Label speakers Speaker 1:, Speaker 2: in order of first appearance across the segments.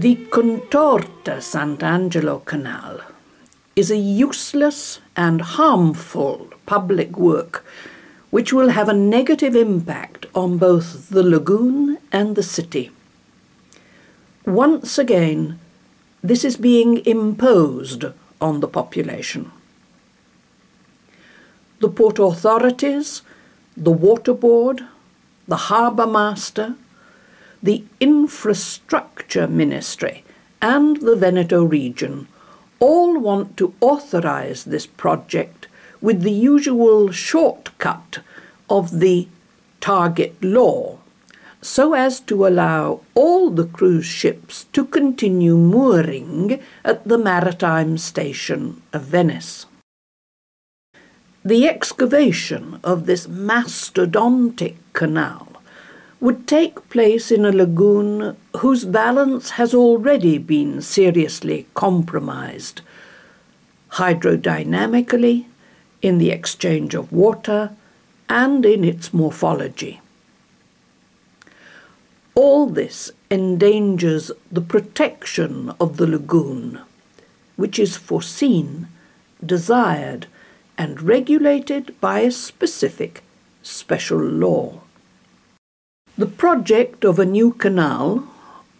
Speaker 1: The Contorta Sant Angelo Canal is a useless and harmful public work which will have a negative impact on both the lagoon and the city. Once again, this is being imposed on the population. The port authorities, the water board, the harbour master, the infrastructure ministry and the Veneto region all want to authorise this project with the usual shortcut of the target law, so as to allow all the cruise ships to continue mooring at the Maritime Station of Venice. The excavation of this mastodontic canal would take place in a lagoon whose balance has already been seriously compromised, hydrodynamically, in the exchange of water, and in its morphology. All this endangers the protection of the lagoon, which is foreseen, desired, and regulated by a specific special law. The project of a new canal,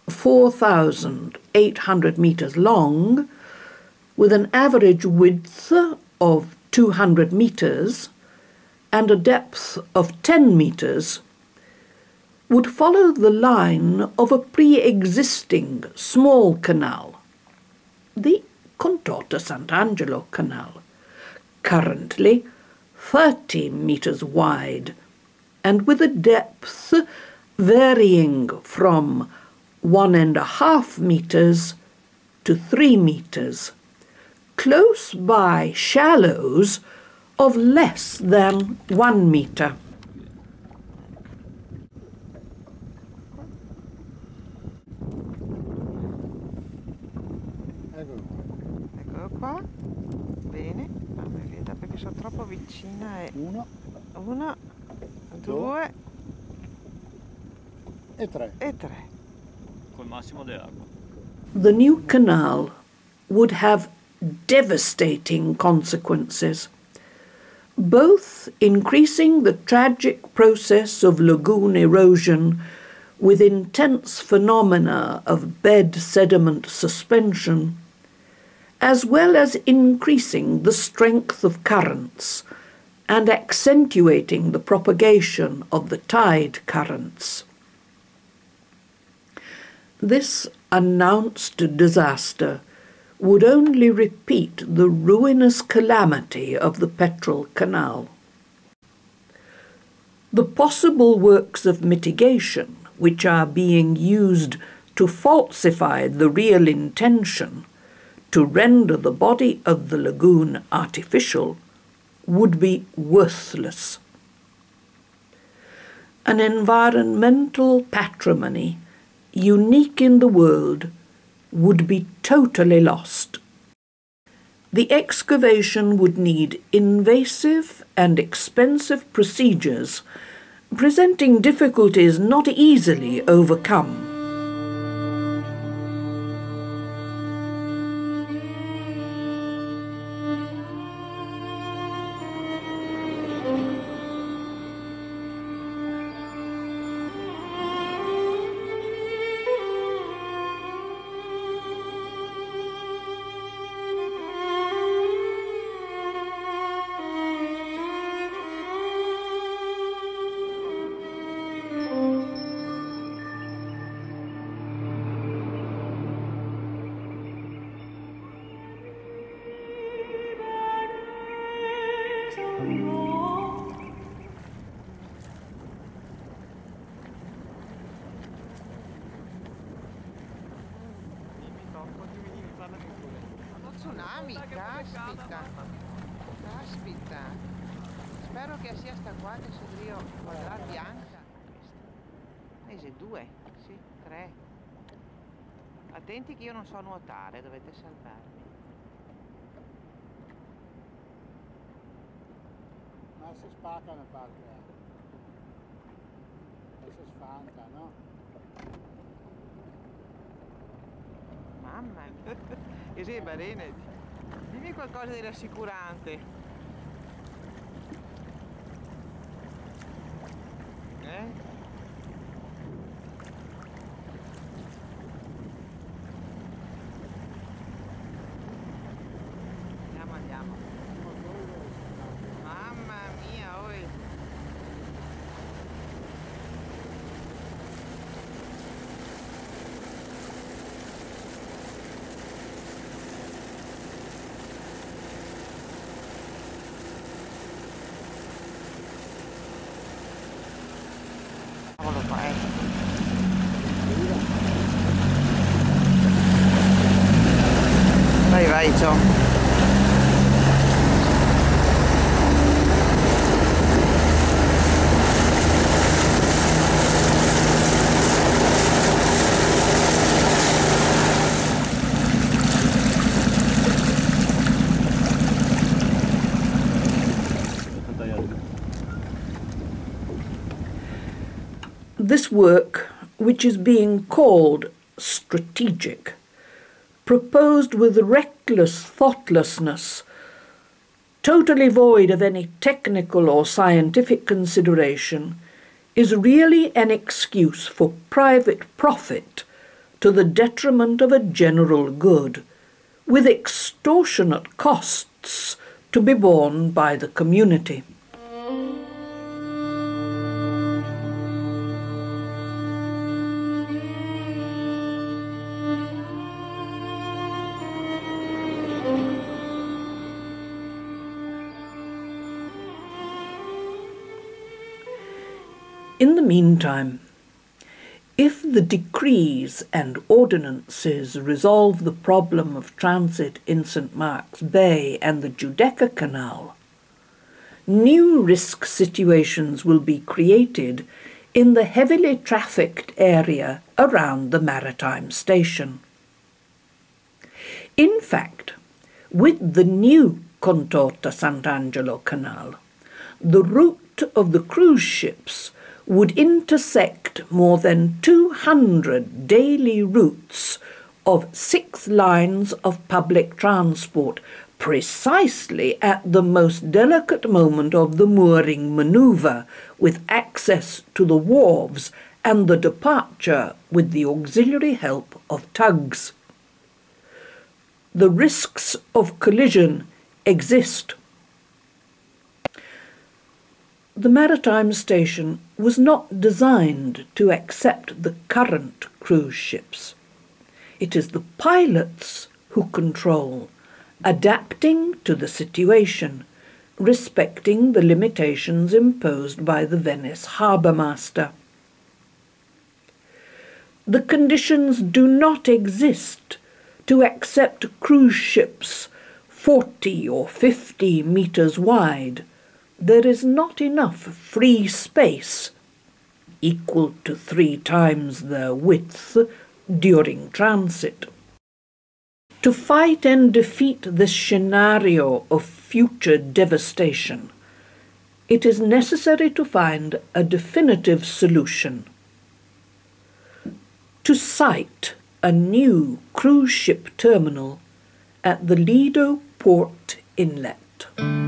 Speaker 1: 4,800 metres long, with an average width of 200 metres and a depth of 10 metres, would follow the line of a pre-existing small canal, the Contorta Sant Angelo Canal, currently 30 metres wide and with a depth varying from 1.5 metres to 3 metres, close by shallows of less than 1 metre.
Speaker 2: Eccolo qua, bene, fammi vedere perché sono troppo vicina e... Una, due
Speaker 3: e tre.
Speaker 4: Col massimo dell'acqua.
Speaker 1: The new canal would have devastating consequences, both increasing the tragic process of lagoon erosion with intense phenomena of bed sediment suspension, as well as increasing the strength of currents and accentuating the propagation of the tide currents. This announced disaster would only repeat the ruinous calamity of the Petrel Canal. The possible works of mitigation which are being used to falsify the real intention, to render the body of the lagoon artificial, would be worthless. An environmental patrimony unique in the world would be totally lost. The excavation would need invasive and expensive procedures, presenting difficulties not easily overcome.
Speaker 2: Tsunami, caspita. Spero che sia sta qua che sul rio quella bianca. Mese 2, sì, 3. Attenti che io non so nuotare, dovete salvarmi.
Speaker 3: Ma si spacca una parte, e si sfanta, no?
Speaker 2: Mamma mia. E sì, Barene, dimmi qualcosa di rassicurante. Andiamo. Mamma mia, oi. Cavolo qua, Vai, ciao.
Speaker 1: This work, which is being called strategic, proposed with reckless thoughtlessness, totally void of any technical or scientific consideration, is really an excuse for private profit to the detriment of a general good, with extortionate costs to be borne by the community. In the meantime, if the decrees and ordinances resolve the problem of transit in St. Mark's Bay and the Giudecca Canal, new risk situations will be created in the heavily trafficked area around the Maritime Station. In fact, with the new Contorta Sant Angelo Canal, the route of the cruise ships would intersect more than 200 daily routes of 6 lines of public transport, precisely at the most delicate moment of the mooring manoeuvre, with access to the wharves and the departure with the auxiliary help of tugs. The risks of collision exist. The Maritime Station was not designed to accept the current cruise ships. It is the pilots who control, adapting to the situation, respecting the limitations imposed by the Venice harbour master. The conditions do not exist to accept cruise ships 40 or 50 metres wide. There is not enough free space, equal to 3 times their width, during transit. To fight and defeat this scenario of future devastation, it is necessary to find a definitive solution. To site a new cruise ship terminal at the Lido Port Inlet.